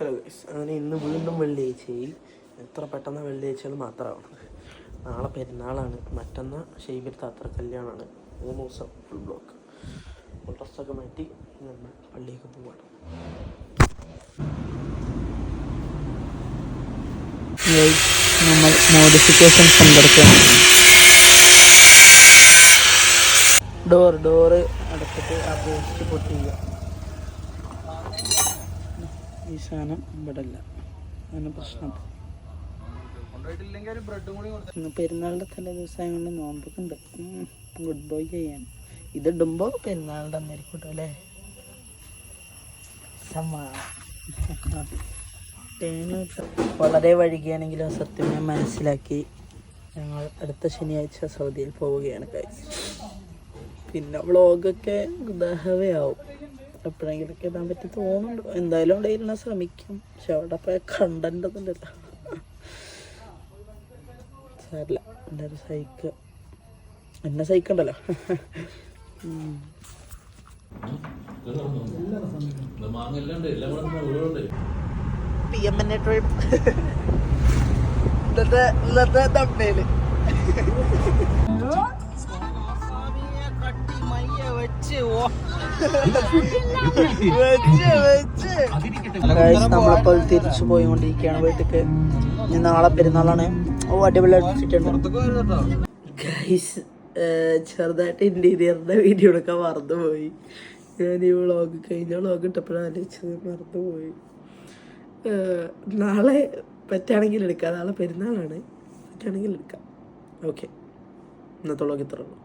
Hello guys, അങ്ങനെ ഇന്ന് വീണ്ടും വെള്ളിയാഴ്ചയായി. എത്ര പെട്ടെന്ന് വെള്ളിയാഴ്ചകൾ മാത്രമാണ്. നാളെ പെരുന്നാളാണ്, മറ്റന്നാൾ ഷെയ്ബിൽ താത്ര കല്യാണമാണ്. 3 ദിവസം ഫുൾ ബ്ലോക്ക്. ഡ്രസ്സൊക്കെ മാറ്റി നമ്മൾ പള്ളിയൊക്കെ പോവാണ്. നമ്മൾ മോഡിഫിക്കേഷൻ പങ്കെടുക്കണം. ഡോറ് അടച്ചിട്ട് ആ പോസ്റ്റ് പൊട്ടിക്കുക. ഈ സാധനം ഇവിടെ ഇല്ല, അങ്ങനെ പ്രശ്നം. ഇന്ന് പെരുന്നാളിൻ്റെ തലേ ദിവസം കൊണ്ട് നോമ്പൊക്കെ ഉണ്ട്. ഗുഡ് ബോയ് ചെയ്യാൻ ഇതിടുമ്പോൾ പെരുന്നാളിൻ്റെ അന്നേരിക്കട്ടോ അല്ലേ. വളരെ വൈകിയാണെങ്കിലും സത്യം ഞാൻ മനസ്സിലാക്കി. ഞങ്ങൾ അടുത്ത ശനിയാഴ്ച സൗദിയിൽ പോവുകയാണ് ഗൈസ്. പിന്നെ വ്ളോഗൊക്കെ ദഹവയാവും, എപ്പോഴെങ്കിലൊക്കെ ഇടാൻ പറ്റി തോന്നുന്നുണ്ട്. എന്തായാലും അവിടെ ഇരുന്നാൽ ശ്രമിക്കും, പക്ഷെ അവിടെ പോയ കണ്ടന്റ് ഒന്നുമില്ലല്ലോ. സാരില്ല, എല്ലാവരും സഹിക്കുക, എന്നെ സഹിക്കണ്ടല്ലോ. ഇന്നത്തെ തമിഴില് നമ്മളിപ്പോൾ തിരിച്ചു പോയിക്കൊണ്ടിരിക്കുകയാണ് വീട്ടിലേക്ക്. ഇനി നാളെ പെരുന്നാളാണ്. അടിപൊളി ഔട്ട്ഫിറ്റ് ഉണ്ട് ഗൈസ്. ചെറുതായിട്ട് ഇൻറ്റീരിയറിൻ്റെ വീഡിയോ എടുക്കാൻ മറന്നുപോയി. ഞാൻ ഈ വ്ളോഗ് കഴിഞ്ഞ വ്ളോഗ് ഇട്ടപ്പോഴാണ് ആലോചിച്ചത്, മറന്നുപോയി. നാളെ പറ്റുകയാണെങ്കിൽ എടുക്കാം, നാളെ പെരുന്നാളാണ്, പറ്റുകയാണെങ്കിൽ എടുക്കാം. ഓക്കെ, ഇന്നത്തെ വ്ളോഗ് ഇത്രയുള്ളൂ.